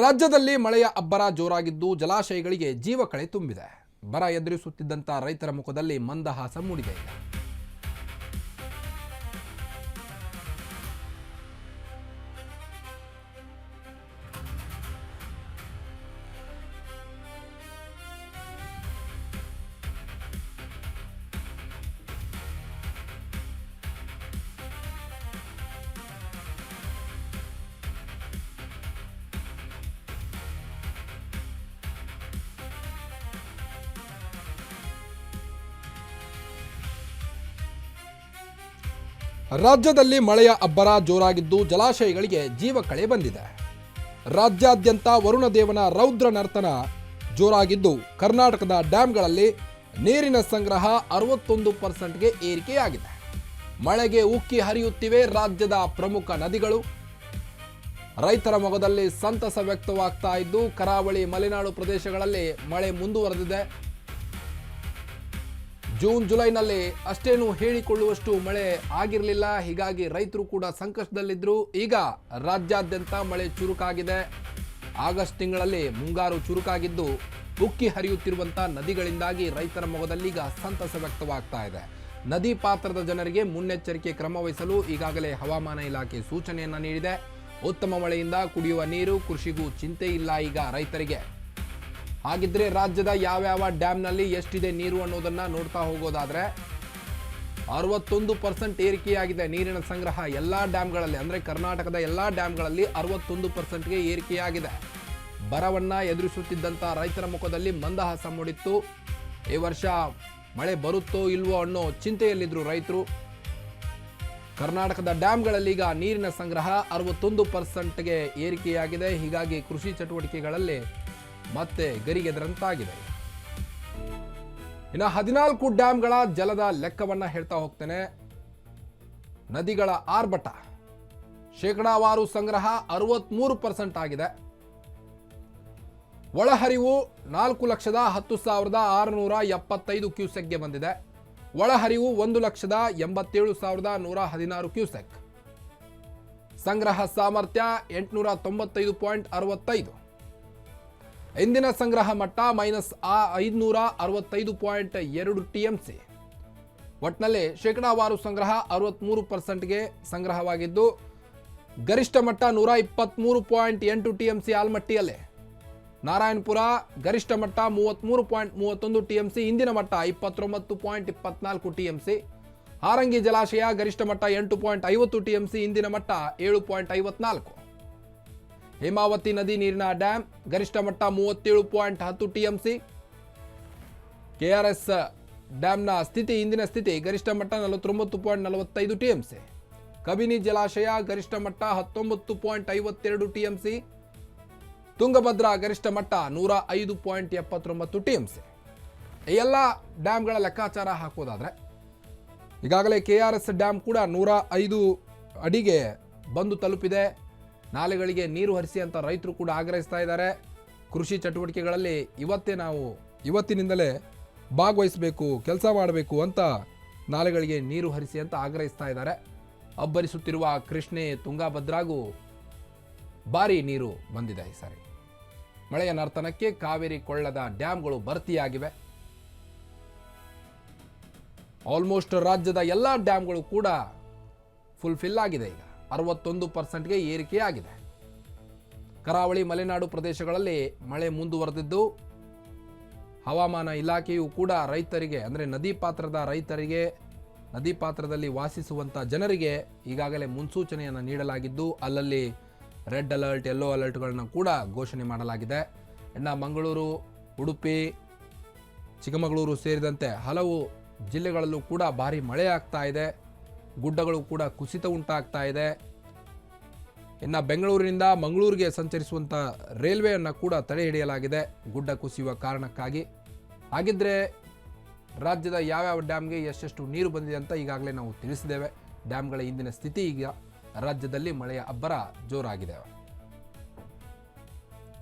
ರಾಜ್ಯದಲ್ಲಿ ಮಳೆಯ ಅಬ್ಬರ ಜೋರಾಗಿದ್ದು ಜಲಾಶಯಗಳಿಗೆ ಜೀವಕಳೆ ತುಂಬಿದೆ. ಬರ ಎದುರಿಸುತ್ತಿದ್ದಂಥ ರೈತರ ಮುಖದಲ್ಲಿ ಮಂದಹಾಸ ಮೂಡಿದೆ. ರಾಜ್ಯದಲ್ಲಿ ಮಳೆಯ ಅಬ್ಬರ ಜೋರಾಗಿದ್ದು ಜಲಾಶಯಗಳಿಗೆ ಜೀವಕಳೆ ಬಂದಿದೆ. ರಾಜ್ಯಾದ್ಯಂತ ವರುಣದೇವನ ರೌದ್ರ ನರ್ತನ ಜೋರಾಗಿದ್ದು ಕರ್ನಾಟಕದ ಡ್ಯಾಂಗಳಲ್ಲಿ ನೀರಿನ ಸಂಗ್ರಹ 61%ಗೆ ಏರಿಕೆಯಾಗಿದೆ. ಮಳೆಗೆ ಉಕ್ಕಿ ಹರಿಯುತ್ತಿವೆ ರಾಜ್ಯದ ಪ್ರಮುಖ ನದಿಗಳು. ರೈತರ ಮೊಗದಲ್ಲಿ ಸಂತಸ ವ್ಯಕ್ತವಾಗ್ತಾ ಇದ್ದು ಕರಾವಳಿ ಮಲೆನಾಡು ಪ್ರದೇಶಗಳಲ್ಲಿ ಮಳೆ ಮುಂದುವರೆದಿದೆ. ಜೂನ್ ಜುಲೈನಲ್ಲಿ ಅಷ್ಟೇನು ಹೇಳಿಕೊಳ್ಳುವಷ್ಟು ಮಳೆ ಆಗಿರಲಿಲ್ಲ. ಹೀಗಾಗಿ ರೈತರು ಕೂಡ ಸಂಕಷ್ಟದಲ್ಲಿದ್ದರು. ಈಗ ರಾಜ್ಯಾದ್ಯಂತ ಮಳೆ ಚುರುಕಾಗಿದೆ. ಆಗಸ್ಟ್ ತಿಂಗಳಲ್ಲಿ ಮುಂಗಾರು ಚುರುಕಾಗಿದ್ದು ಉಕ್ಕಿ ಹರಿಯುತ್ತಿರುವಂಥ ನದಿಗಳಿಂದಾಗಿ ರೈತರ ಮೊಗದಲ್ಲಿ ಈಗ ಸಂತಸ ವ್ಯಕ್ತವಾಗ್ತಾ ಇದೆ. ನದಿ ಪಾತ್ರದ ಜನರಿಗೆ ಮುನ್ನೆಚ್ಚರಿಕೆ ಕ್ರಮ ವಹಿಸಲು ಈಗಾಗಲೇ ಹವಾಮಾನ ಇಲಾಖೆ ಸೂಚನೆಯನ್ನು ನೀಡಿದೆ. ಉತ್ತಮ ಮಳೆಯಿಂದ ಕುಡಿಯುವ ನೀರು, ಕೃಷಿಗೂ ಚಿಂತೆ ಇಲ್ಲ ಈಗ ರೈತರಿಗೆ. ಹಾಗಿದ್ರೆ ರಾಜ್ಯದ ಯಾವ್ಯಾವ ಡ್ಯಾಮ್ನಲ್ಲಿ ಎಷ್ಟಿದೆ ನೀರು ಅನ್ನೋದನ್ನ ನೋಡ್ತಾ ಹೋಗೋದಾದ್ರೆ 61% ಏರಿಕೆಯಾಗಿದೆ ನೀರಿನ ಸಂಗ್ರಹ ಎಲ್ಲ ಡ್ಯಾಮ್ಗಳಲ್ಲಿ. ಅಂದರೆ ಕರ್ನಾಟಕದ ಎಲ್ಲ ಡ್ಯಾಮ್ಗಳಲ್ಲಿ 61%ಗೆ ಏರಿಕೆಯಾಗಿದೆ. ಬರವನ್ನ ಎದುರಿಸುತ್ತಿದ್ದಂಥ ರೈತರ ಮುಖದಲ್ಲಿ ಮಂದಹಾಸ ಮೂಡಿತ್ತು. ಈ ವರ್ಷ ಮಳೆ ಬರುತ್ತೋ ಇಲ್ವೋ ಅನ್ನೋ ಚಿಂತೆಯಲ್ಲಿದ್ದರು ರೈತರು. ಕರ್ನಾಟಕದ ಡ್ಯಾಮ್ಗಳಲ್ಲಿ ಈಗ ನೀರಿನ ಸಂಗ್ರಹ 61%ಗೆ ಏರಿಕೆಯಾಗಿದೆ. ಹೀಗಾಗಿ ಕೃಷಿ ಚಟುವಟಿಕೆಗಳಲ್ಲಿ ಮತ್ತೆ ಗರಿಗೆದರಂತಾಗಿದೆ. ಇನ್ನು 14 ಡ್ಯಾಮ್ಗಳ ಜಲದ ಲೆಕ್ಕವನ್ನ ಹೇಳ್ತಾ ಹೋಗ್ತೇನೆ. ನದಿಗಳ ಆರ್ಭಟ ಶೇಕಡಾವಾರು ಸಂಗ್ರಹ 63% ಆಗಿದೆ. ಒಳಹರಿವು 4,10,675 ಕ್ಯೂಸೆಕ್ಗೆ ಬಂದಿದೆ. ಒಳಹರಿವು 1,87,116 ಕ್ಯೂಸೆಕ್. ಸಂಗ್ರಹ ಸಾಮರ್ಥ್ಯ 895.65. ಇಂದಿನ ಸಂಗ್ರಹ ಮಟ್ಟ -565.2 TMC. ಒಟ್ಟಿನಲ್ಲಿ ಶೇಕಡಾವಾರು ಸಂಗ್ರಹ 63%ಗೆ ಸಂಗ್ರಹವಾಗಿದ್ದು ಗರಿಷ್ಠ ಮಟ್ಟ 123.8 TMC ಆಲ್ಮಟ್ಟಿಯಲ್ಲೇ. ನಾರಾಯಣಪುರ ಗರಿಷ್ಠ ಮಟ್ಟ 33.31 TMC, ಇಂದಿನ ಮಟ್ಟ 29.24 TMC. ಹಾರಂಗಿ ಜಲಾಶಯ ಗರಿಷ್ಠ ಮಟ್ಟ 8.50 TMC, ಇಂದಿನ ಮಟ್ಟ 7.54. ಹೇಮಾವತಿ ನದಿ ನೀರಿನ ಡ್ಯಾಮ್ ಗರಿಷ್ಠ ಮಟ್ಟ 37.10 TMC. KRS ಡ್ಯಾಮ್ನ ಸ್ಥಿತಿ ಇಂದಿನ ಸ್ಥಿತಿ ಗರಿಷ್ಠ ಮಟ್ಟ 49.45 TMC. ಕಬಿನಿ ಜಲಾಶಯ ಗರಿಷ್ಠ ಮಟ್ಟ 19.52 TMC. ತುಂಗಭದ್ರಾ ಗರಿಷ್ಠ ಮಟ್ಟ 105.79 TMC. ಈ ಎಲ್ಲ ಡ್ಯಾಮ್ಗಳ ಲೆಕ್ಕಾಚಾರ ಹಾಕೋದಾದ್ರೆ ಈಗಾಗಲೇ KRS ಡ್ಯಾಮ್ ಕೂಡ 105 ಅಡಿಗೆ ಬಂದು ತಲುಪಿದೆ. ನಾಲೆಗಳಿಗೆ ನೀರು ಹರಿಸಿ ಅಂತ ರೈತರು ಕೂಡ ಆಗ್ರಹಿಸ್ತಾ ಇದ್ದಾರೆ. ಕೃಷಿ ಚಟುವಟಿಕೆಗಳಲ್ಲಿ ಇವತ್ತಿನಿಂದಲೇ ಭಾಗವಹಿಸಬೇಕು, ಕೆಲಸ ಮಾಡಬೇಕು ಅಂತ ನಾಲೆಗಳಿಗೆ ನೀರು ಹರಿಸಿ ಅಂತ ಆಗ್ರಹಿಸ್ತಾ ಇದ್ದಾರೆ. ಅಬ್ಬರಿಸುತ್ತಿರುವ ಕೃಷ್ಣೆ, ತುಂಗಭದ್ರಾಗೂ ಭಾರಿ ನೀರು ಬಂದಿದೆ. ಈ ಸಾರಿ ಮಳೆಯ ನರ್ತನಕ್ಕೆ ಕಾವೇರಿ ಕೊಳ್ಳದ ಡ್ಯಾಮ್ಗಳು ಭರ್ತಿಯಾಗಿವೆ. ಆಲ್ಮೋಸ್ಟ್ ರಾಜ್ಯದ ಎಲ್ಲ ಡ್ಯಾಮ್ಗಳು ಕೂಡ ಫುಲ್ಫಿಲ್ ಆಗಿದೆ. ಈಗ 61%ಗೆ ಏರಿಕೆಯಾಗಿದೆ. ಕರಾವಳಿ ಮಲೆನಾಡು ಪ್ರದೇಶಗಳಲ್ಲಿ ಮಳೆ ಮುಂದುವರೆದಿದ್ದು ಹವಾಮಾನ ಇಲಾಖೆಯು ಕೂಡ ರೈತರಿಗೆ, ಅಂದರೆ ನದಿ ಪಾತ್ರದಲ್ಲಿ ವಾಸಿಸುವಂಥ ಜನರಿಗೆ ಈಗಾಗಲೇ ಮುನ್ಸೂಚನೆಯನ್ನು ನೀಡಲಾಗಿದ್ದು ಅಲ್ಲಲ್ಲಿ ರೆಡ್ ಅಲರ್ಟ್, ಯೆಲ್ಲೋ ಅಲರ್ಟ್ಗಳನ್ನು ಕೂಡ ಘೋಷಣೆ ಮಾಡಲಾಗಿದೆ. ಇನ್ನು ಮಂಗಳೂರು, ಉಡುಪಿ, ಚಿಕ್ಕಮಗಳೂರು ಸೇರಿದಂತೆ ಹಲವು ಜಿಲ್ಲೆಗಳಲ್ಲೂ ಕೂಡ ಭಾರಿ ಮಳೆ ಆಗ್ತಾ ಇದೆ. ಗುಡ್ಡಗಳು ಕೂಡ ಕುಸಿತ ಉಂಟಾಗ್ತಾ ಇದೆ. ಇನ್ನು ಬೆಂಗಳೂರಿನಿಂದ ಮಂಗಳೂರಿಗೆ ಸಂಚರಿಸುವಂಥ ರೈಲ್ವೆಯನ್ನು ಕೂಡ ತಡೆ ಹಿಡಿಯಲಾಗಿದೆ ಗುಡ್ಡ ಕುಸಿಯುವ ಕಾರಣಕ್ಕಾಗಿ. ಹಾಗಿದ್ರೆ ರಾಜ್ಯದ ಯಾವ್ಯಾವ ಡ್ಯಾಮ್ಗೆ ಎಷ್ಟೆಷ್ಟು ನೀರು ಬಂದಿದೆ ಅಂತ ಈಗಾಗಲೇ ನಾವು ತಿಳಿಸಿದ್ದೇವೆ. ಡ್ಯಾಮ್ಗಳ ಇಂದಿನ ಸ್ಥಿತಿ ಈಗ ರಾಜ್ಯದಲ್ಲಿ ಮಳೆಯ ಅಬ್ಬರ ಜೋರಾಗಿದೆ.